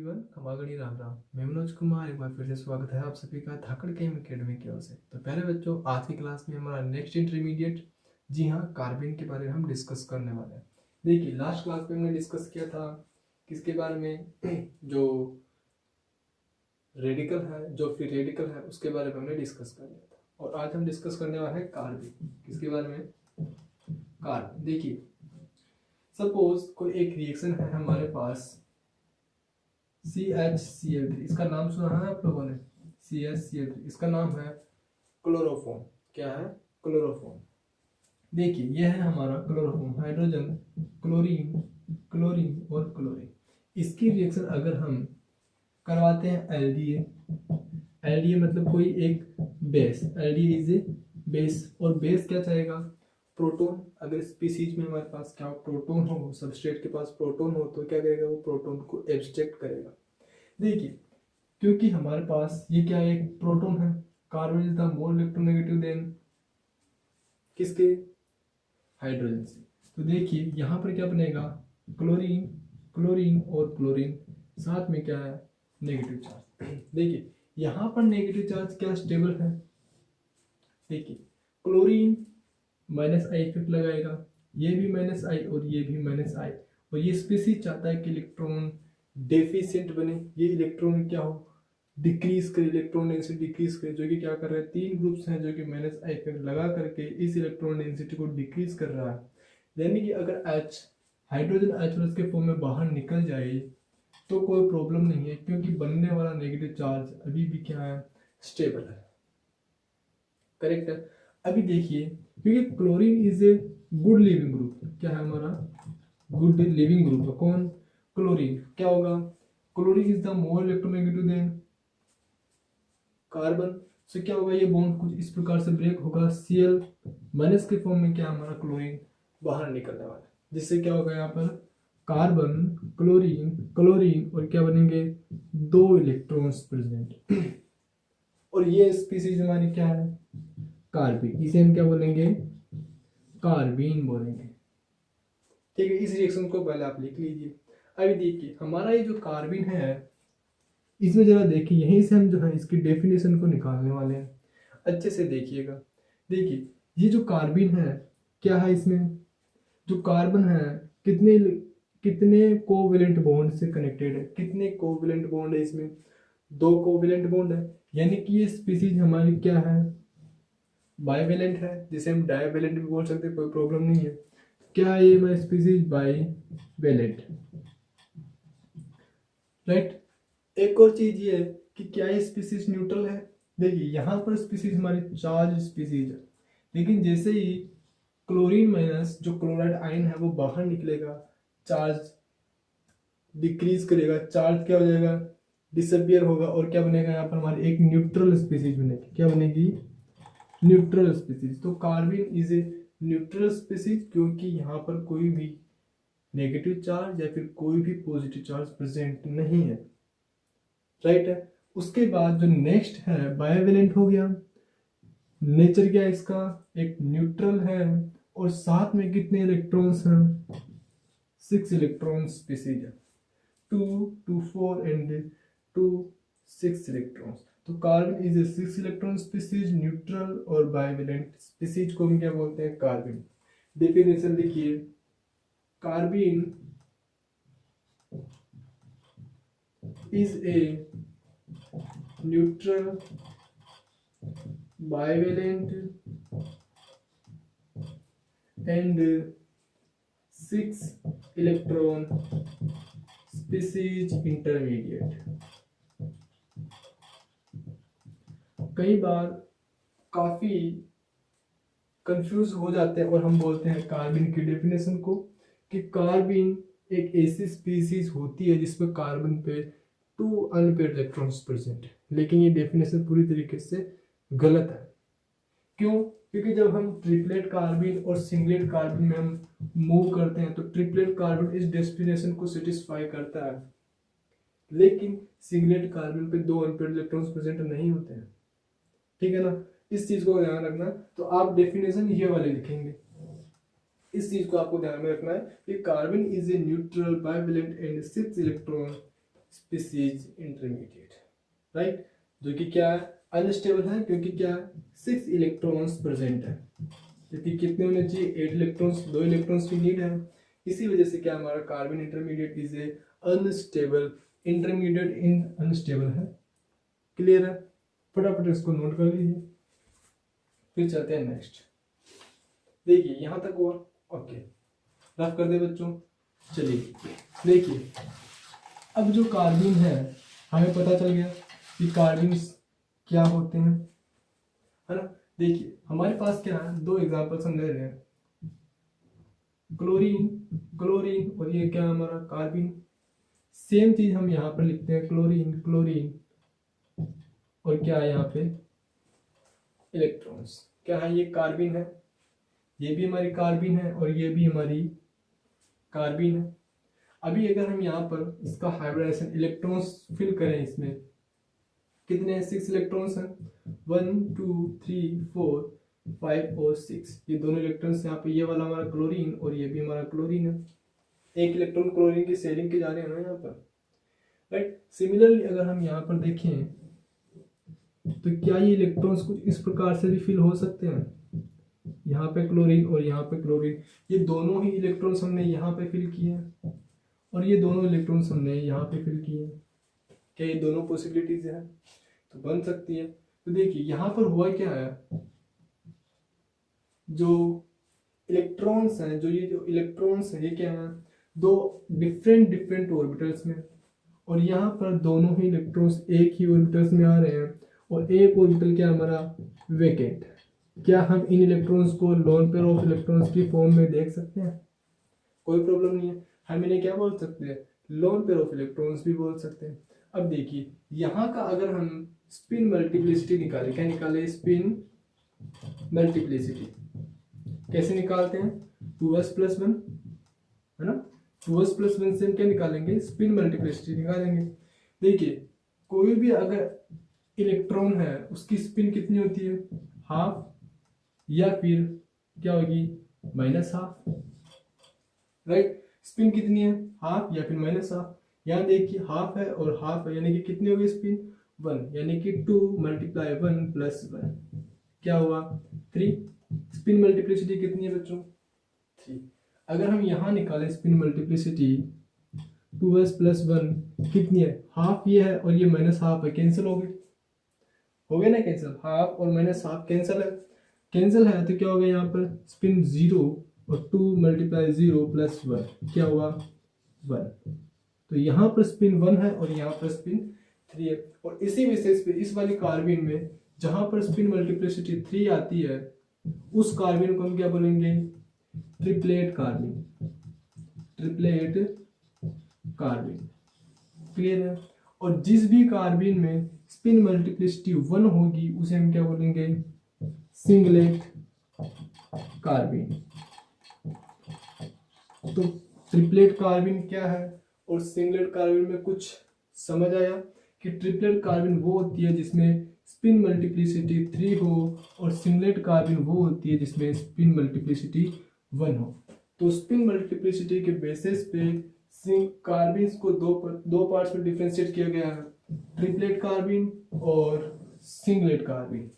Everyone, खमागणी Ram Ram. मैं मनोज कुमार, एक बार फिर से स्वागत है आप सभी का धाकड़ गेम अकेडमी की ओर से। तो पहले बच्चों, आज की क्लास में हमारा नेक्स्ट इंटरमीडिएट, जी हाँ, कार्बिन के बारे में हम डिस्कस करने वाले हैं। देखिए, लास्ट क्लास में हमने डिस्कस किया था किसके बारे में जो रेडिकल है, जो फ्री रेडिकल है, उसके बारे में हमने डिस्कस कर लिया था। और आज हम डिस्कस करने वाले हैं कार्बिन। किसके बारे में? कार्बिन। देखिए, सपोज कोई एक रिएक्शन है हमारे पास CHCl3, इसका नाम सुना है आप लोगों ने? CHCl3, इसका नाम है क्लोरोफॉर्म। क्या है? क्लोरोफॉर्म। देखिए, यह है हमारा क्लोरोफॉर्म, हाइड्रोजन, क्लोरीन, क्लोरीन और क्लोरीन। इसकी रिएक्शन अगर हम करवाते हैं एलडीए, एलडीए मतलब कोई एक base, LDA is a base, और बेस क्या चाहेगा? प्रोटॉन। अगर स्पीसीज में हमारे पास क्या प्रोटॉन हो, सबस्ट्रेट के पास प्रोटॉन हो, तो क्या करेगा? वो प्रोटॉन को एब्स्ट्रैक्ट करेगा। देखिए, क्योंकि हमारे पास ये क्या है? एक प्रोटॉन है। Carbon is the more electronegative than किसके? हाइड्रोजन से। तो देखिए, यहाँ पर क्या बनेगा? क्लोरीन, क्लोरीन और क्लोरीन, साथ में क्या है? Negative charge. देखिए, यहाँ पर नेगेटिव चार्ज क्या स्टेबल है? देखिए, क्लोरीन -I इफेक्ट लगाएगा, ये भी -I और ये भी -I, और ये स्पीसीज चाहता है कि इलेक्ट्रॉन डेफिशिएंट बने, ये इलेक्ट्रॉन क्या हो? डिक्रीज करे, इलेक्ट्रॉन डेंसिटी डिक्रीज करे, जो कि क्या कर रहे हैं? तीन ग्रुप्स हैं जो कि -I इफेक्ट लगा करके इस इलेक्ट्रॉन डेंसिटी को डिक्रीज कर रहा है। यानी कि अगर H हाइड्रोजन H+ के फॉर्म में बाहर निकल जाए तो कोई प्रॉब्लम नहीं है, क्योंकि बनने वाला नेगेटिव चार्ज अभी भी क्या है? स्टेबल है। करेक्ट है। अभी देखिए, क्योंकि chlorine is a good leaving group, क्या है हमारा? गुड लिविंग ग्रुप है। कौन? क्लोरीन। क्या होगा? Chlorine is the more electronegative than carbon, से क्या होगा? ये बॉन्ड कुछ इस प्रकार से ब्रेक होगा, Cl- के फॉर्म में क्या हमारा क्लोरीन बाहर निकलने वाला है, जिससे क्या होगा? यहाँ पर कार्बन, क्लोरीन, क्लोरीन और क्या बनेंगे? दो इलेक्ट्रॉन्स प्रेजेंट। और ये स्पीसीज हमारी क्या है? कार्बिन। इसे हम क्या बोलेंगे? कार्बीन बोलेंगे। ठीक है, इस रिएक्शन को पहले आप लिख लीजिए। अभी देखिए, हमारा ये जो कार्बिन है, इसमें जरा देखिए, यहीं से हम जो है इसकी डेफिनेशन को निकालने वाले हैं। अच्छे से देखिएगा। देखिए, ये जो कार्बिन है, क्या है इसमें? जो कार्बन है, कितने कितने कोवेलेंट बॉन्ड से कनेक्टेड है? कितने कोवेलेंट बॉन्ड है इसमें? दो कोवेलेंट बॉन्ड है। यानी कि ये स्पीसीज हमारी क्या है? बाइवेलेंट है, जिसे हम डाइवेलेंट भी बोल सकते हैं, कोई प्रॉब्लम नहीं है। क्या है ये हमारी स्पीसीज? Bivalent, right. एक और चीज ये है कि क्या ये स्पीसीज न्यूट्रल है? देखिए, यहाँ पर स्पीसीज हमारी चार्ज स्पीसीज है, लेकिन जैसे ही क्लोरीन माइनस जो क्लोराइड आयन है वो बाहर निकलेगा, चार्ज डिक्रीज करेगा, चार्ज क्या हो जाएगा? डिसअपियर होगा, और क्या बनेगा? यहाँ पर हमारी एक न्यूट्रल स्पीसीज बनेगी। क्या बनेगी? Neutral species. तो कार्बिन इज ए न्यूट्रल स्पीसीज, क्योंकि यहाँ पर कोई भी नेगेटिव चार्ज या फिर कोई भी पॉजिटिव चार्ज प्रेजेंट नहीं है, राइट है। उसके बाद जो नेक्स्ट है, बायोवेलेंट हो गया। नेचर क्या है इसका? एक न्यूट्रल है, और साथ में कितने इलेक्ट्रॉन्स हैं? 6 इलेक्ट्रॉन स्पीसीज है, 2 2 4 एंड 2 6 इलेक्ट्रॉन्स। तो carbon is a 6 electron species, neutral और बायोवेलेंट स्पीसीज को हम क्या बोलते हैं? कार्बिन। डेफिनेशन लिखिए। Carbene is a neutral, bivalent and 6 electron species intermediate। कई बार काफी कंफ्यूज हो जाते हैं और हम बोलते हैं कार्बिन की डेफिनेशन को कि कार्बिन एक ऐसी स्पीसीज होती है जिसमें कार्बन पे 2 अनपेयर्ड इलेक्ट्रॉन्स प्रेजेंट है। लेकिन ये डेफिनेशन पूरी तरीके से गलत है। क्यों? क्योंकि जब हम ट्रिपलेट कार्बिन और सिंगलेट कार्बिन में हम मूव करते हैं तो ट्रिपलेट कार्बिन इस डेस्टिनेशन को सेटिस्फाई करता है, लेकिन सिंगलेट कार्बिन पे 2 अनपेयर्ड इलेक्ट्रॉन्स प्रेजेंट नहीं होते हैं। ठीक है ना, इस चीज को ध्यान रखना। तो आप डेफिनेशन ये वाले लिखेंगे, इस चीज को आपको ध्यान में रखना है कि carbon is a neutral, bivalent and 6 electron species intermediate, right, जो कि क्या है, अनस्टेबल है, क्योंकि क्या है, 6 इलेक्ट्रॉन्स प्रेजेंट है, क्योंकि कितने होने चाहिए, 8 इलेक्ट्रॉन्स, 2 इलेक्ट्रॉन्स की नीड है। इसी वजह से क्या हमारा carbon intermediate is a unstable, intermediate in unstable है। क्लियर है, फटाफट इसको नोट कर लीजिए, फिर चलते हैं नेक्स्ट। देखिए यहां तक हुआ, ओके, रफ कर दे बच्चों। चलिए देखिए, अब जो कार्बिन है हमें पता चल गया कि कार्बिन क्या होते हैं, है ना। देखिए हमारे पास क्या है, 2 एग्जांपल्स हम ले रहे हैं, क्लोरीन, क्लोरीन, और ये क्या है हमारा कार्बिन। सेम चीज हम यहाँ पर लिखते हैं, क्लोरीन, क्लोरीन, और क्या है यहाँ पे इलेक्ट्रॉन्स, क्या है, ये कार्बिन है, ये भी हमारी कार्बिन है, और ये भी हमारी कार्बिन है। अभी अगर हम यहाँ पर इसका हाइब्रिडाइजेशन इलेक्ट्रॉन्स फिल करें, इसमें कितने 6 इलेक्ट्रॉन्स हैं, 1 2 3 4 5 और 6, ये दोनों इलेक्ट्रॉन्स यहाँ पे, ये वाला हमारा क्लोरीन और ये भी हमारा क्लोरीन है, एक इलेक्ट्रॉन क्लोरीन की शेयरिंग के जा रहे हैं ना यहाँ पर, राइट। सिमिलरली अगर हम यहाँ पर देखें तो क्या ये इलेक्ट्रॉन्स कुछ इस प्रकार से भी फिल हो सकते हैं, यहाँ पे क्लोरीन और यहाँ पे क्लोरीन, ये दोनों ही इलेक्ट्रॉन्स हमने यहाँ पे फिल किए हैं और ये दोनों इलेक्ट्रॉन्स हमने यहाँ पे फिल किए हैं, क्या ये दोनों पॉसिबिलिटीज है, तो बन सकती है। तो देखिए यहाँ पर हुआ क्या है, जो इलेक्ट्रॉन्स हैं, जो ये जो इलेक्ट्रॉन्स है, ये क्या है, 2 डिफरेंट ऑर्बिटल्स में, और यहाँ पर दोनों ही इलेक्ट्रॉन्स एक ही ऑर्बिटल्स में आ रहे हैं, और एक ऑर्बिटल क्या हमारा वेकेंट। क्या हम इन इलेक्ट्रॉन्स को लोन पेयर ऑफ इलेक्ट्रॉन्स की फॉर्म में देख सकते हैं, कोई प्रॉब्लम नहीं है, हम इन्हें क्या बोल सकते हैं, लोन पेयर ऑफ इलेक्ट्रॉन्स भी बोल सकते हैं। अब देखिए यहाँ का अगर हम स्पिन मल्टीप्लिसिटी निकाले, क्या निकाले, स्पिन मल्टीप्लिसिटी कैसे निकालते हैं, 2s + 1, है ना, 2s + 1 से हम क्या निकालेंगे, स्पिन मल्टीप्लिसिटी निकालेंगे। देखिए कोई भी अगर इलेक्ट्रॉन है उसकी स्पिन कितनी होती है, हाफ, या फिर क्या होगी, -½ राइट, स्पिन कितनी है, हाफ या फिर -½ यहाँ देखिए हाफ है और हाफ है, यानी कि कितनी होगी स्पिन, 1, यानी कि 2 × 1 + 1 क्या हुआ, 3। स्पिन मल्टीप्लिसिटी कितनी है बच्चों, 3। अगर हम यहाँ निकालें स्पिन मल्टीप्लिसिटी 2s + 1 कितनी है, हाफ ये है और ये -½ है, कैंसिल हो गए ना, कैंसिल, हाफ और -½ कैंसिल है, तो क्या होगा यहाँ पर स्पिन 0 और 2 × 0 + 1 क्या हुआ 1, तो यहाँ पर स्पिन 1 है और यहाँ पर स्पिन 3 है। और इसी विशेष पे इस वाली कार्बिन में जहाँ पर स्पिन मल्टीप्लिसिटी 3 आती है, उस कार्बिन को हम क्या बोलेंगे, ट्रिपलेट कार्बिन, ट्रिपलेट कार्बिन, क्लियर है। और जिस भी कार्बिन में स्पिन मल्टीप्लिसिटी 1 होगी उसे हम क्या बोलेंगे, सिंगलेट कार्बिन। तो ट्रिपलेट कार्बिन क्या है और सिंगलेट कार्बिन में कुछ समझ आया कि ट्रिपलेट कार्बिन वो होती है जिसमें स्पिन मल्टीप्लिसिटी 3 हो, और सिंगलेट कार्बिन वो होती है जिसमें स्पिन मल्टीप्लिसिटी 1 हो। तो स्पिन मल्टीप्लिसिटी के बेसिस पे कार्बिन को दो पार्ट्स में डिफरेंशिएट किया गया है, ट्रिपलेट कार्बिन और सिंगलेट कार्बिन।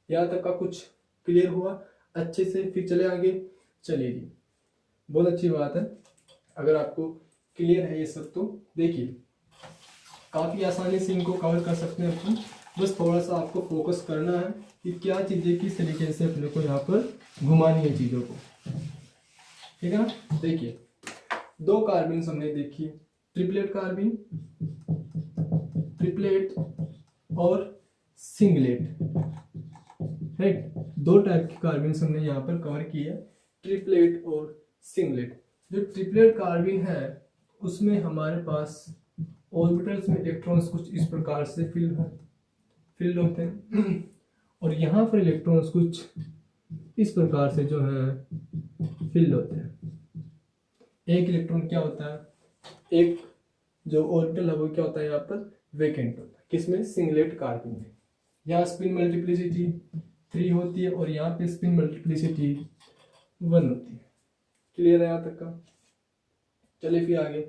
यहाँ तक का कुछ क्लियर हुआ अच्छे से, फिर चले आगे। चलिए जी, बहुत अच्छी बात है अगर आपको क्लियर है ये सब। तो देखिए काफ़ी आसानी से इनको कवर कर सकते हैं अपन, बस थोड़ा सा आपको फोकस करना है कि क्या चीज़ें किस तरीके से अपने को यहाँ पर घुमानी है चीज़ों को, ठीक है ना। देखिए 2 कार्बिन हमने देखी, ट्रिपलेट कार्बिन, ट्रिपलेट और सिंगलेट, राइट। 2 टाइप की कार्बिन हमने यहाँ पर कवर की है, ट्रिपलेट और सिंगलेट। जो ट्रिपलेट कार्बिन है उसमें हमारे पास ऑर्बिटल्स में इलेक्ट्रॉन्स कुछ इस प्रकार से फिल्ड होते हैं, और यहाँ पर इलेक्ट्रॉन्स कुछ इस प्रकार से जो है फिल्ड होते हैं। एक इलेक्ट्रॉन क्या होता है, एक जो ऑर्बिटल है वो क्या होता है यहाँ पर वेकेंट होता है, किसमें, सिंगलेट कार्बिन में। यहाँ स्पिन मल्टीप्लिसिटी 3 होती है और यहाँ पे स्पिन मल्टीप्लिसिटी 1 होती है। क्लियर है यहाँ तक का। चलिए फिर आगे।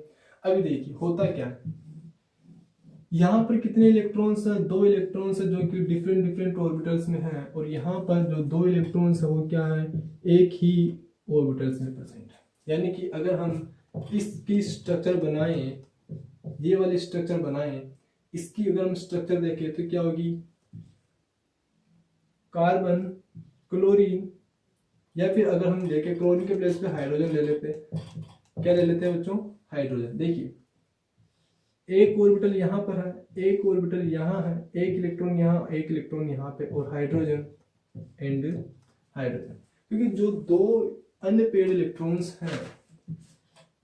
अभी देखिए होता क्या है, यहाँ पर कितने इलेक्ट्रॉन्स हैं, 2 इलेक्ट्रॉन्स हैं जो कि डिफरेंट डिफरेंट ऑर्बिटल्स में हैं, और यहाँ पर जो 2 इलेक्ट्रॉन्स है वो क्या है, एक ही ऑर्बिटल्स में प्रेजेंट है। यानी कि अगर हम इसकी स्ट्रक्चर बनाएं, ये वाली स्ट्रक्चर बनाएं, इसकी अगर हम स्ट्रक्चर देखें तो क्या होगी, कार्बन, क्लोरीन, या फिर अगर हम देखें क्लोरीन के प्लेस पे हाइड्रोजन ले लेते हैं, क्या ले लेते हैं बच्चों, हाइड्रोजन। देखिए एक ऑर्बिटल यहाँ पर है, एक ऑर्बिटल यहाँ है, एक इलेक्ट्रॉन यहाँ, एक इलेक्ट्रॉन यहाँ पे, और हाइड्रोजन एंड हाइड्रोजन। क्योंकि जो 2 अनपेयर्ड इलेक्ट्रॉन्स हैं,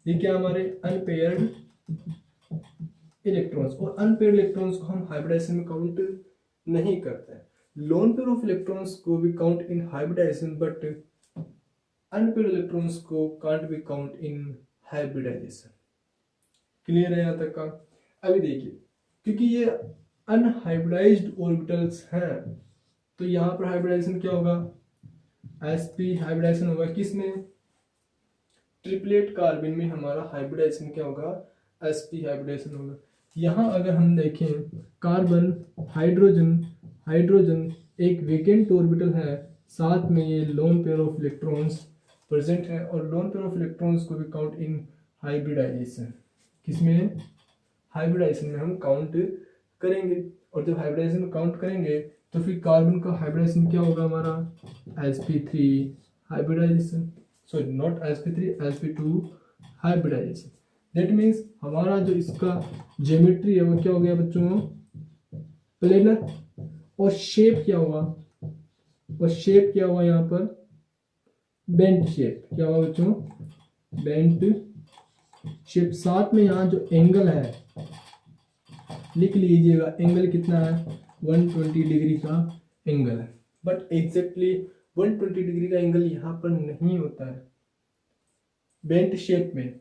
ये क्या हमारे अनपेयर्ड इलेक्ट्रॉन्स, और अनपेयर्ड इलेक्ट्रॉन्स को हम हाइब्रिडाइजेशन में काउंट नहीं करते हैं। लोन पेयर ऑफ इलेक्ट्रॉन्स को भी count in hybridisation, but unpaired electrons को can't be count in hybridisation. Clear है यहाँ तक का? अभी देखिए, क्योंकि ये अनहाइब्रिडाइज्ड ऑर्बिटल्स हैं, तो यहाँ पर हाइब्रिडाइजेशन क्या होगा, sp हाइब्रिडाइजेशन होगा किसमें, ट्रिपलेट कार्बन में हमारा हाइब्रिडाइजेशन क्या होगा, sp हाइब्रिडाइजेशन होगा। यहाँ अगर हम देखें कार्बन, हाइड्रोजन, हाइड्रोजन एक वेकेंट ऑर्बिटल है, साथ में ये loan pair of electrons present है, और लोन पेयर ऑफ इलेक्ट्रॉन्स को भी काउंट इन हाइब्रिडाइजेशन, किसमें, हाइब्रिडाइजेशन में हम काउंट करेंगे। और जब हाइब्रिडाइजेशन में काउंट करेंगे तो फिर कार्बन का हाइब्रिडाइजेशन क्या होगा हमारा, sp3 hybridization, sorry not sp3, sp2 hybridization. That means हमारा जो इसका ज्योमेट्री है वो क्या हो गया बच्चों, प्लेनर, और शेप क्या हुआ, और शेप क्या हुआ यहाँ पर, बेंट शेप, क्या हुआ बच्चों, बेंट शेप। साथ में यहाँ जो एंगल है लिख लीजिएगा, एंगल कितना है, 120 डिग्री का एंगल है, बट एग्जैक्टली 120 डिग्री का एंगल यहाँ पर नहीं होता है बेंट शेप में।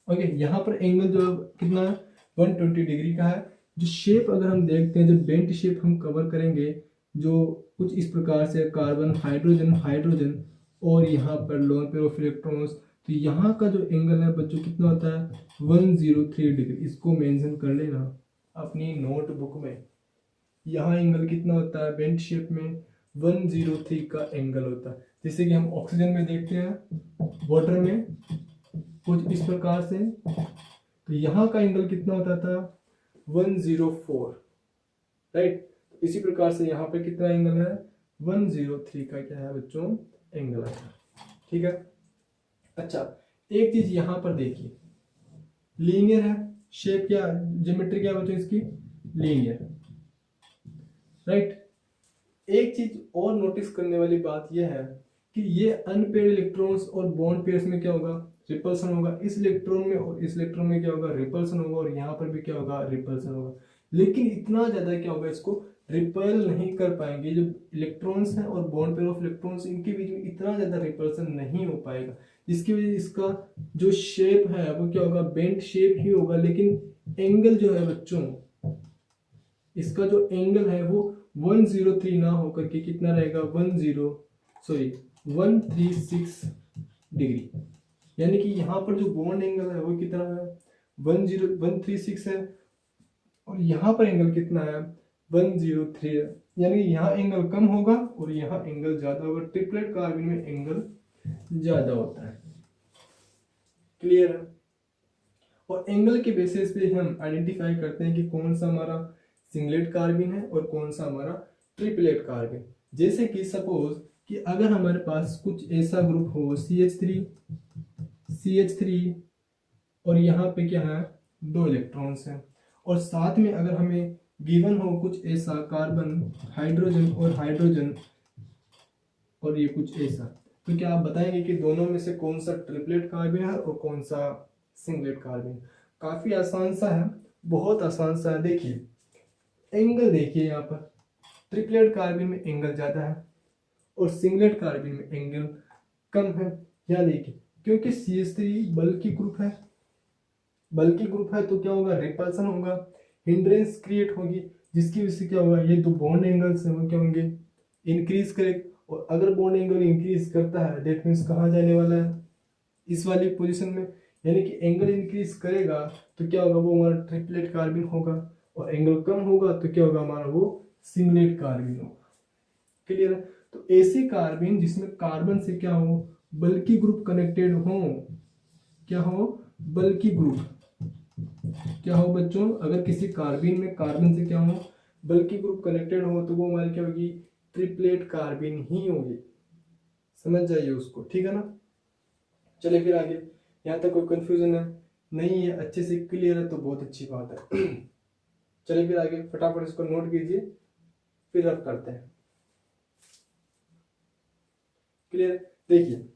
ओके, यहाँ पर एंगल जो कितना है, 120 डिग्री का है। जो शेप अगर हम देखते हैं, जो बेंट शेप हम कवर करेंगे, जो कुछ इस प्रकार से कार्बन, हाइड्रोजन, हाइड्रोजन, और यहाँ पर लोन पेयर ऑफ इलेक्ट्रॉन्स, तो यहाँ का जो एंगल है बच्चों कितना होता है, 103 डिग्री। इसको मेंशन कर लेना अपनी नोटबुक में, यहाँ एंगल कितना होता है बेंट शेप में, 103 का एंगल होता है। जैसे कि हम ऑक्सीजन में देखते हैं, वाटर में कुछ इस प्रकार से, तो यहाँ का एंगल कितना होता था, 104, राइट। इसी प्रकार से यहाँ पे कितना एंगल है, 103 का क्या है बच्चों, एंगल है। ठीक है, अच्छा एक चीज यहाँ पर देखिए, लीनियर है शेप, क्या ज्योमेट्री क्या बच्चों इसकी, लीनियर, राइट। एक चीज और नोटिस करने वाली बात यह है कि ये अनपेयर्ड इलेक्ट्रॉन्स और बॉन्ड पेयर्स में क्या होगा, रिपल्सन होगा। इस इलेक्ट्रॉन में और इस इलेक्ट्रॉन में क्या होगा, रिपल्सन होगा, और यहाँ पर भी क्या होगा, रिपल्सन होगा। लेकिन इतना ज्यादा क्या होगा, इसको रिपेल नहीं कर पाएंगे। जो इलेक्ट्रॉन्स हैं और बॉन्ड पेयर ऑफ इलेक्ट्रॉन्स, इनके बीच में इतना ज्यादा रिपल्सन नहीं हो पाएगा, जिसकी वजह से इसका जो शेप है वो क्या होगा, बेंट शेप ही होगा। लेकिन एंगल जो है बच्चों, इसका जो एंगल है वो 103 ना होकर के कितना रहेगा, 136 डिग्री। यानी कि यहाँ पर जो बॉन्ड एंगल है वो कितना है, 136 है, और यहाँ पर एंगल कितना है, 103 है। यानी यहाँ एंगल कम होगा और यहाँ एंगल ज्यादा होगा। ट्रिपलेट कार्बन में एंगल ज्यादा होता है। क्लियर है? और एंगल के बेसिस पे हम आइडेंटिफाई करते हैं कि कौन सा हमारा सिंगलेट कार्बन है और कौन सा हमारा ट्रिपलेट कार्बन। जैसे कि सपोज कि अगर हमारे पास कुछ ऐसा ग्रुप हो CH3 और यहाँ पे क्या है, 2 इलेक्ट्रॉन्स हैं, और साथ में अगर हमें गिवन हो कुछ ऐसा कार्बन, हाइड्रोजन और हाइड्रोजन, और ये कुछ ऐसा, तो क्या आप बताएंगे कि दोनों में से कौन सा ट्रिपलेट कार्बन है और कौन सा सिंगलेट कार्बन? काफी आसान सा है, बहुत आसान सा है। देखिए एंगल, देखिए यहाँ पर ट्रिपलेट कार्बन में एंगल ज्यादा है और सिंगलेट कार्बन में एंगल कम है। यहाँ देखिए, क्योंकि CH3 बल्कि ग्रुप है, तो क्या होगा, रिपल्सन होगा, हिंड्रेंस क्रिएट होगी, जिसकी वजह से क्या होगा, ये 2 बॉन्ड एंगल्स हैं वो क्या होंगे, इंक्रीज करें। और अगर बॉन्ड एंगल इंक्रीज करता है, दैट मीन्स कहाँ जाने वाला है, इस वाली पोजीशन में, यानी कि एंगल इंक्रीज करेगा तो क्या होगा, वो हमारा ट्रिपलेट कार्बन होगा, और एंगल कम होगा तो क्या होगा हमारा, वो सिंगलेट कार्बन होगा। क्लियर है। तो ऐसे कार्बन जिसमें कार्बन से क्या हो, बल्कि ग्रुप कनेक्टेड हो, क्या हो, बल्कि ग्रुप, क्या हो बच्चों, अगर किसी कार्बन में कार्बन से क्या हो, बल्कि ग्रुप कनेक्टेड हो, तो वो हमारी क्या होगी, ट्रिपलेट कार्बन ही होगी। समझ जाइए उसको, ठीक है ना। चलिए फिर आगे, यहाँ तक कोई कंफ्यूजन है नहीं है, अच्छे से क्लियर है तो बहुत अच्छी बात है। चलिए फिर आगे फटाफट इसको नोट कीजिए, फिर रफ करते हैं। क्लियर, देखिए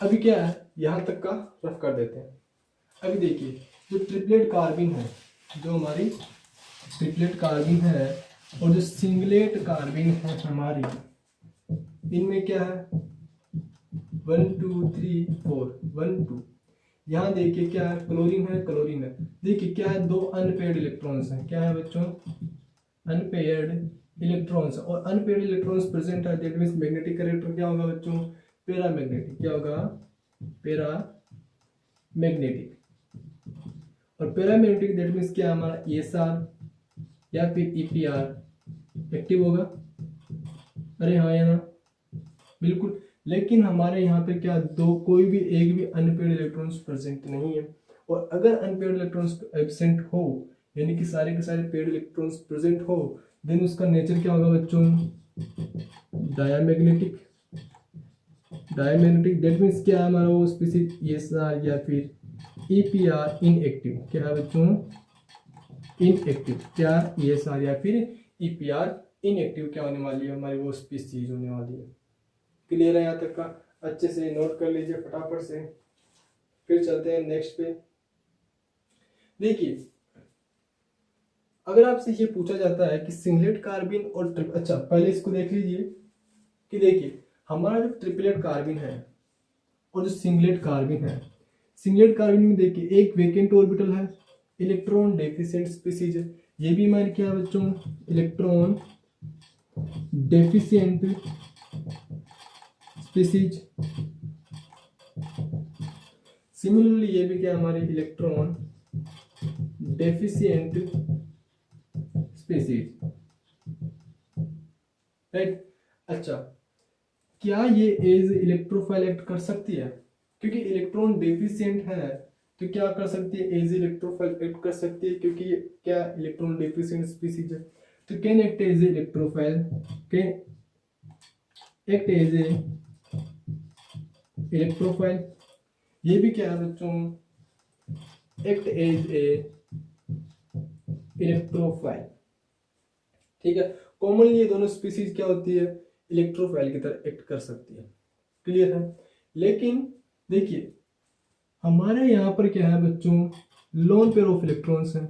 अभी क्या है, यहां तक का रफ कर देते हैं। अभी देखिए जो ट्रिपलेट कार्बन है, जो हमारी ट्रिपलेट कार्बन है और जो सिंगलेट कार्बन है हमारी, इनमें क्या है 1 2 3 4 1 2। यहाँ देखिए क्या है, क्लोरीन है, क्लोरीन है। देखिए क्या है, दो अनपेयर्ड इलेक्ट्रॉन्स हैं। क्या है बच्चों, अनपेयर्ड इलेक्ट्रॉन्स, और अनपेयर्ड इलेक्ट्रॉन्स प्रेजेंट है, दैट मींस मैग्नेटिक कैरेक्टर क्या होगा बच्चों, पैरामैग्नेटिक। क्या होगा, पैरा मैग्नेटिक। और पैरामैग्नेटिक दैट मींस क्या हमारा ESR या फिर EPR एक्टिव होगा। अरे हाँ या ना, बिल्कुल। लेकिन हमारे यहाँ पे क्या, दो कोई भी एक भी अनपेयर्ड इलेक्ट्रॉन्स प्रेजेंट नहीं है। और अगर अनपेयर्ड इलेक्ट्रॉन्स एब्सेंट हो, यानी कि सारे के सारे पेयर्ड इलेक्ट्रॉन्स प्रेजेंट हो, देन उसका नेचर क्या होगा बच्चों, डायमैग्नेटिक। डायमैग्नेटिक दैट मींस क्या है हमारा वो स्पीसीज ESR या फिर EPR इनएक्टिव। क्या है बच्चों, इनएक्टिव। क्या, ESR या फिर EPR इनएक्टिव क्या होने वाली है, हमारी वो स्पीसीज होने वाली है। क्लियर है यहाँ तक का, अच्छे से नोट कर लीजिए फटाफट से। फिर चलते हैं नेक्स्ट पे। देखिए अगर आपसे ये पूछा जाता है कि सिंगलेट कार्बन और अच्छा पहले इसको देख लीजिए कि देखिए हमारा जो ट्रिपलेट कार्बन है और जो सिंगलेट कार्बन है, सिंगलेट कार्बन में देखिए एक वेकेंट ऑर्बिटल है, इलेक्ट्रॉन डेफिशिएंट स्पीसीज है। ये भी हमारे क्या है बच्चों, इलेक्ट्रॉन डेफिशिएंट स्पीसीज। सिमिलरली ये भी क्या हमारे इलेक्ट्रॉन डेफिशिएंट स्पीसीज, राइट। अच्छा क्या ये एज इलेक्ट्रोफाइल एक्ट कर सकती है, क्योंकि इलेक्ट्रॉन डेफिशिएंट है तो क्या कर सकती है, एज इलेक्ट्रोफाइल एक्ट कर सकती है, क्योंकि ये क्या इलेक्ट्रॉन डेफिशिएंट स्पीसीज है। तो can act as electrophile, can act as a electrophile. ये भी क्या है बच्चों, एक्ट एज ए इलेक्ट्रोफाइल। ठीक है, कॉमनली ये दोनों स्पीसीज क्या होती है, इलेक्ट्रोफाइल की तरह एक्ट कर सकती है। क्लियर है। लेकिन देखिए हमारे यहाँ पर क्या है बच्चों, लोन पेयर ऑफ इलेक्ट्रॉन्स है,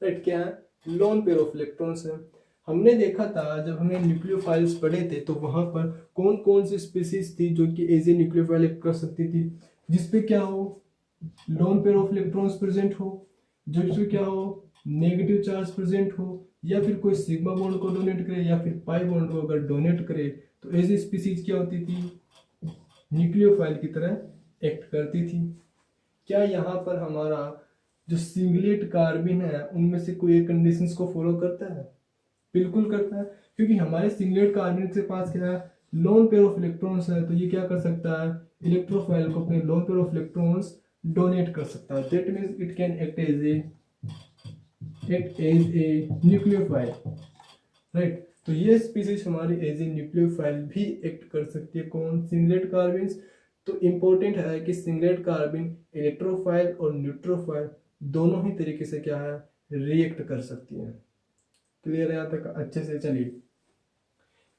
राइट। क्या है, लोन पेयर ऑफ इलेक्ट्रॉन्स है। हमने देखा था जब हमने न्यूक्लियोफाइल्स पढ़े थे तो वहां पर कौन कौन सी स्पीसीज थी जो कि एज ए न्यूक्लियोफाइल एक्ट कर सकती थी, जिसपे क्या हो, loan pair of electrons present हो, जिसपे क्या हो, नेगेटिव चार्ज प्रेजेंट हो, या फिर कोई सिग्मा बॉन्ड को डोनेट करे या फिर पाई बॉन्ड को अगर डोनेट करे, तो एज ए स्पीसीज क्या होती थी, न्यूक्लियोफाइल की तरह एक्ट करती थी। क्या यहाँ पर हमारा जो सिंगलेट कार्बन है उनमें से कोई एक कंडीशंस को फॉलो करता है, बिल्कुल करता है, क्योंकि हमारे सिंगलेट कार्बन के पास क्या है, लोन पेयर ऑफ इलेक्ट्रॉन्स है, तो ये क्या कर सकता है, इलेक्ट्रोफाइल को अपने lone pair of electrons donate कर सकता है। That means it can act as a nucleophile, right. तो ये स्पीसीज हमारी एज ए न्यूक्लियोफाइल भी एक्ट कर सकती है। कौन, सिंगलेट कार्बन। तो इंपॉर्टेंट है कि सिंगलेट कार्बन इलेक्ट्रोफाइल और न्यूट्रोफाइल दोनों ही तरीके से क्या है, रिएक्ट कर सकती है। क्लियर है यहाँ तक अच्छे से। चलिए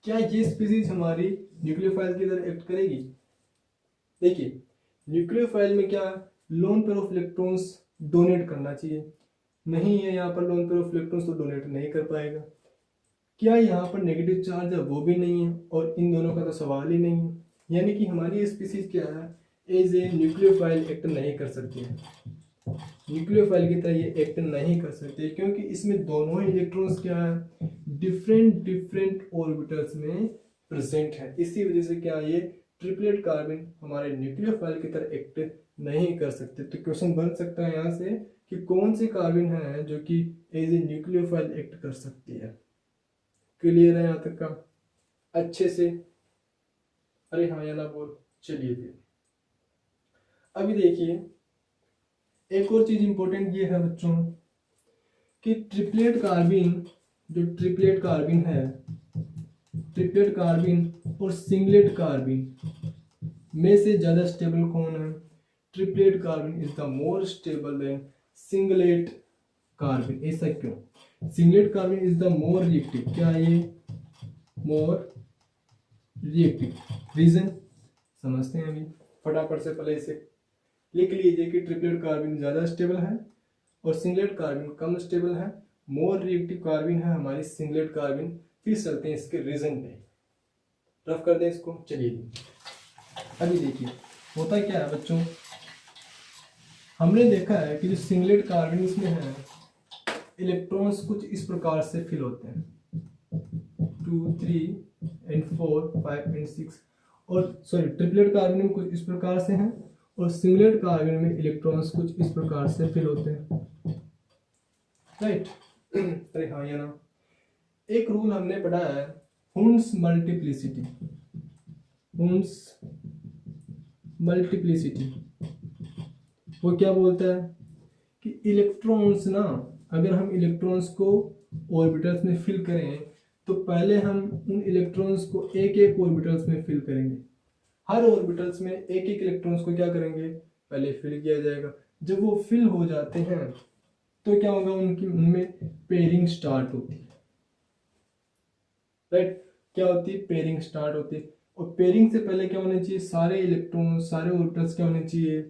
क्या ये स्पीसीज हमारी न्यूक्लियोफाइल की तरह एक्ट करेगी। देखिए न्यूक्लियोफाइल में क्या, loan pair of electrons donate करना चाहिए, नहीं है यहाँ पर लोन पेयर ऑफ इलेक्ट्रॉन्स, तो डोनेट नहीं कर पाएगा। क्या यहाँ पर नेगेटिव चार्ज है, वो भी नहीं है, और इन दोनों का तो सवाल ही नहीं है। यानी कि हमारी ये स्पीसीज क्या है, एज ए न्यूक्लियोफाइल एक्ट नहीं कर सकती है, न्यूक्लियोफाइल की तरह ये एक्ट नहीं कर सकती, क्योंकि इसमें दोनों ही इलेक्ट्रॉन्स क्या है, डिफरेंट डिफरेंट ऑर्बिटल्स में प्रेजेंट है। इसी वजह से क्या ये ट्रिपलेट कार्बन हमारे न्यूक्लियोफाइल की तरह एक्ट नहीं कर सकते। तो क्वेश्चन बन सकता है यहाँ से कि कौन सी कार्बन है जो कि एज ए न्यूक्लियोफाइल एक्ट कर सकती है। क्लियर है यहाँ तक का अच्छे से? अरे हाँ या ना बोल। चलिए फिर अभी देखिए एक और चीज इंपॉर्टेंट ये है बच्चों कि ट्रिपलेट कार्बन, जो ट्रिपलेट कार्बन है, ट्रिपलेट कार्बन और सिंगलेट कार्बन में से ज्यादा स्टेबल कौन है? Triplet carbon is the more stable then singlet carbon. ऐसा क्यों? Singlet carbon is the more reactive. क्या ये मोर रिएक्टिव? रीजन समझते हैं अभी फटाफट से। पहले इसे लिख लीजिए कि ट्रिपलेट कार्बन ज्यादा स्टेबल है और सिंगलेट कार्बन कम स्टेबल है। मोर रिएक्टिव कार्बन है हमारी सिंगलेट कार्बन। फिर चलते हैं इसके रीजन पे, रफ कर दें इसको। चलिए अभी देखिए होता क्या है बच्चों, हमने देखा है कि जो सिंगलेट कार्बन इसमें है इलेक्ट्रॉन्स कुछ इस प्रकार से फिल होते हैं 2 3 and 4 5 and 6, और सॉरी ट्रिपलेट कार्बन में कुछ इस प्रकार से हैं और सिंगलेट कार्बन में इलेक्ट्रॉन्स कुछ इस प्रकार से फिल होते हैं। राइट? अरे हाँ या ना? एक रूल हमने पढ़ा है हुंस मल्टीप्लिसिटी। हुंस मल्टीप्लिसिटी वो क्या बोलता है कि इलेक्ट्रॉन्स ना, अगर हम इलेक्ट्रॉन्स को ऑर्बिटल्स में फिल करें तो पहले हम उन इलेक्ट्रॉन्स को एक एक ऑर्बिटल्स में फिल करेंगे। हर ऑर्बिटल्स में एक एक इलेक्ट्रॉन्स को क्या करेंगे? पहले फिल किया जाएगा। जब वो फिल हो जाते हैं तो क्या होगा? उनमें पेयरिंग स्टार्ट होती है। राइट? क्या होती है? पेयरिंग स्टार्ट होती है। और पेयरिंग से पहले क्या होना चाहिए? सारे इलेक्ट्रॉन, सारे ऑर्बिटल्स क्या होने चाहिए?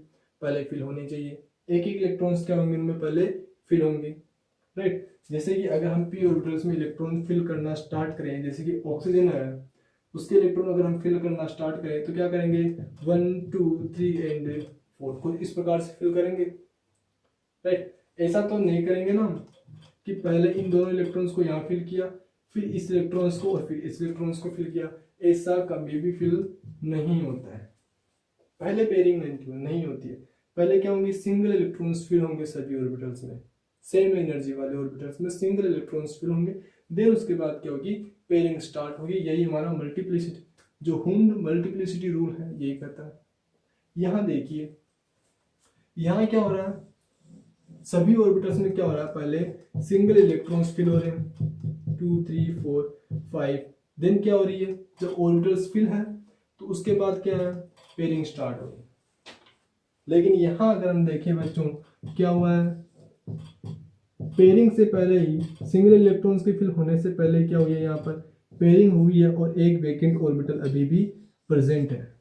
पहले फिल होने चाहिए। एक एक इलेक्ट्रॉन्स क्या होंगे? उनमें पहले फिल होंगे। राइट? जैसे कि अगर हम पी ऑर्बिटल्स में इलेक्ट्रॉन फिल करना स्टार्ट करें, जैसे कि ऑक्सीजन है उसके इलेक्ट्रॉन अगर हम फिल करना स्टार्ट करें तो क्या करेंगे? 1 2 3 and 4 को इस प्रकार से फिल करेंगे। राइट? ऐसा तो नहीं करेंगे ना कि पहले इन दोनों इलेक्ट्रॉन्स को यहाँ फिल किया, फिर इस इलेक्ट्रॉन्स को और फिर इस इलेक्ट्रॉन्स को फिल किया। ऐसा कभी भी फिल नहीं होता है। पहले पेयरिंग नहीं होती है। पहले क्या होंगे? सिंगल इलेक्ट्रॉन्स फिल होंगे सभी ऑर्बिटल्स में, सेम एनर्जी वाले ऑर्बिटल्स में सिंगल इलेक्ट्रॉन्स फिल होंगे। देन उसके बाद क्या होगी? पेयरिंग स्टार्ट होगी। यही हमारा मल्टीप्लिसिटी, जो हुंड मल्टीप्लिसिटी रूल है यही कहता है। यहाँ देखिए यहाँ क्या हो रहा है? सभी ऑर्बिटल्स में क्या हो रहा है? पहले सिंगल इलेक्ट्रॉन्स फिल हो रहे हैं 2 3 4 5। देन क्या हो रही है? जब ऑर्बिटल्स फिल है तो उसके बाद क्या है? पेयरिंग स्टार्ट हो गई। लेकिन यहाँ अगर हम देखें बच्चों क्या हुआ है? पेयरिंग से पहले ही, सिंगल इलेक्ट्रॉन्स के फिल होने से पहले क्या हुई है? यहाँ पर पेयरिंग हुई है और एक वैकेंट ऑर्बिटल अभी भी प्रेजेंट है।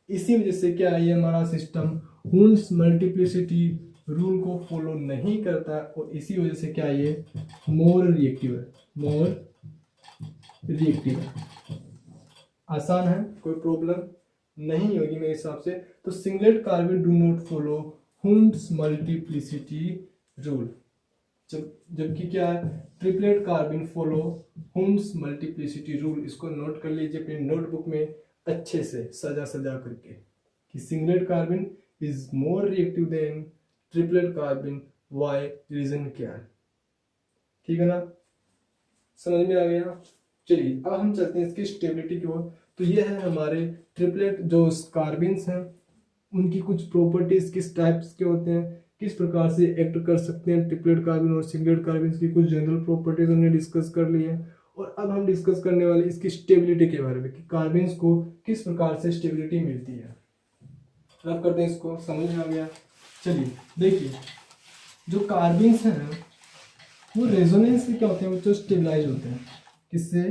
इसी वजह से क्या है? ये हमारा सिस्टम हुंस मल्टीप्लिसिटी रूल को फॉलो नहीं करता और इसी वजह से क्या ये मोर रिएक्टिव है। मोर रिएक्टिव है। आसान है, कोई प्रॉब्लम नहीं होगी मेरे हिसाब से। तो singlet carbon do not follow हुंस multiplicity rule, जबकि क्या है? Triplet carbon follow हुंस multiplicity rule. इसको नोट कर लीजिए अपनी नोटबुक में अच्छे से सजा करके कि singlet carbon is more reactive than triplet carbon. Why? Reason क्या है? ठीक है ना? समझ में आ गया? चलिए अब हम चलते हैं इसकी स्टेबिलिटी की ओर। तो ये है हमारे ट्रिपलेट जो कार्बन्स हैं, उनकी कुछ प्रॉपर्टीज किस टाइप्स के होते हैं, किस प्रकार से एक्ट कर सकते हैं ट्रिपलेट कार्बन और सिंगलेट कार्बन की कुछ जनरल प्रॉपर्टीज हमने डिस्कस कर ली है। और अब हम डिस्कस करने वाले इसकी स्टेबिलिटी के बारे में कि कार्बन्स को किस प्रकार से स्टेबिलिटी मिलती है। रब करते हैं इसको। समझ में आ गया? चलिए देखिए जो कार्बन्स हैं वो रेजोनेंस से क्या होते हैं? जो स्टेबलाइज होते हैं। किससे?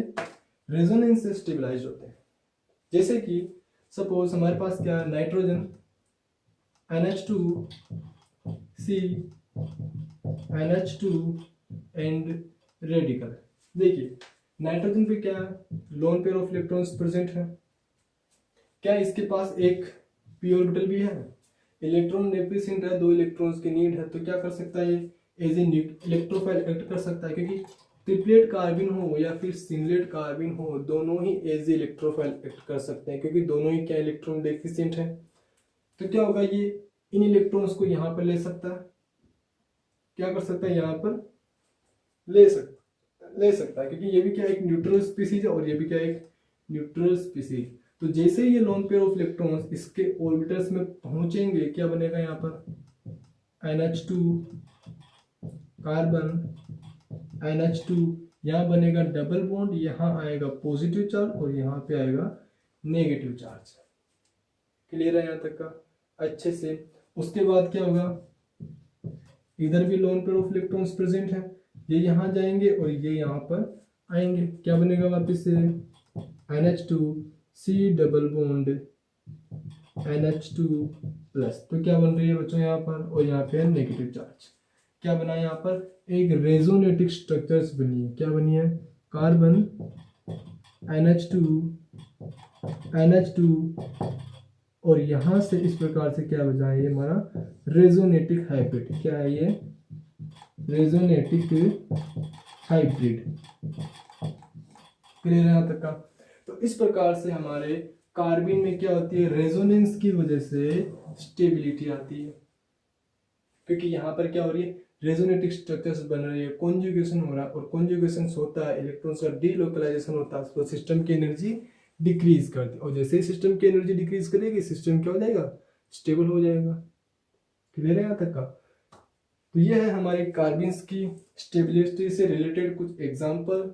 रेजोनेंस से स्टेबलाइज होते हैं। जैसे कि सपोज हमारे पास क्या है? Nitrogen NH2C NH2 and radical. देखिए नाइट्रोजन पे क्या है? Loan pair of electrons present है। क्या इसके पास एक पी ऑर्बिटल भी है? इलेक्ट्रॉन डेफिशिएंट है, 2 इलेक्ट्रॉन्स की नीड है। तो क्या कर सकता है? ये एज ए इलेक्ट्रोफाइल एक्ट कर सकता है, क्योंकि ट्रिपलेट कार्बिन हो या फिर सिंगलेट कार्बिन हो, दोनों ही एज इलेक्ट्रोफाइल एक्ट कर सकते हैं, क्योंकि दोनों ही क्या इलेक्ट्रॉन डेफिशिएंट है। तो क्या होगा, ये इन इलेक्ट्रॉन्स को यहाँ पर ले सकता है, क्या कर सकता है, यहाँ पर ले सकता है, क्योंकि ये भी क्या एक न्यूट्रल स्पीसीज है और ये भी क्या एक न्यूट्रल स्पीसीज। तो जैसे ये लोन पेयर ऑफ इलेक्ट्रॉन्स इसके ऑर्बिटल्स में पहुंचेंगे, क्या बनेगा यहाँ पर NH2 कार्बन NH2, यहाँ बनेगा डबल बॉन्ड, यहाँ आएगा पॉजिटिव चार्ज और यहाँ पे आएगा नेगेटिव चार्ज। क्लियर है यहाँ तक का अच्छे से। उसके बाद क्या होगा, इधर भी loan pair of electrons present है, ये यहाँ जाएंगे और ये यहाँ पर आएंगे, क्या बनेगा वापस से NH2 C double bond NH2 plus. तो क्या बन रही है बच्चों यहाँ पर, और यहाँ पे नेगेटिव चार्ज। क्या बना है यहाँ पर, एक रेजोनेटिक स्ट्रक्चर्स बनी है, क्या बनी है, कार्बन NH2 और यहाँ से इस प्रकार से क्या बचा है, ये हमारा रेजोनेटिक हाइब्रिड। क्या है ये, रेजोनेटिक हाइब्रिड। क्लियर है यहाँ तक का। तो इस प्रकार से हमारे कार्बिन में क्या होती है, रेजोनेंस की वजह से स्टेबिलिटी आती है, क्योंकि यहाँ पर क्या हो रही है, रेजोनेटिक स्ट्रक्चर्स बन रही है, कॉन्जुगेशन हो रहा है, और कॉन्जुगेशन होता है, इलेक्ट्रॉन्स का डीलोकलाइजेशन होता है, तो सिस्टम की एनर्जी डिक्रीज करती है, और जैसे ही सिस्टम की एनर्जी डिक्रीज करेगी, सिस्टम क्या हो जाएगा, स्टेबल हो जाएगा। क्लियर है यहाँ तक का। तो ये है हमारे कार्बिन्स की स्टेबिलिटी से रिलेटेड कुछ एग्जाम्पल,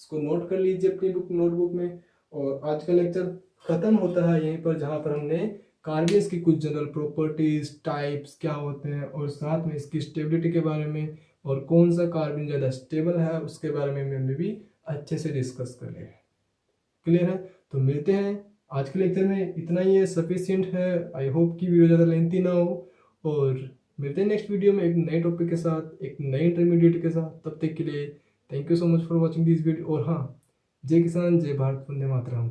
इसको नोट कर लीजिए अपनी नोटबुक में। और आज का लेक्चर खत्म होता है यहीं पर, जहाँ पर हमने कार्बिन्स की कुछ जनरल प्रॉपर्टीज, टाइप्स क्या होते हैं, और साथ में इसकी स्टेबिलिटी के बारे में, और कौन सा कार्बिन ज़्यादा स्टेबल है उसके बारे में हमने भी अच्छे से डिस्कस कर लिया। क्लियर है। तो मिलते हैं, आज के लेक्चर में इतना ही है, सफिशिएंट है। आई होप कि वीडियो ज़्यादा लेंथी ना हो, और मिलते हैं नेक्स्ट वीडियो में एक नए टॉपिक के साथ, एक नए इंटरमीडिएट के साथ। तब तक के लिए thank you so much for watching this video. और हाँ, जय किसान, जय भारत, वंदे मातरम।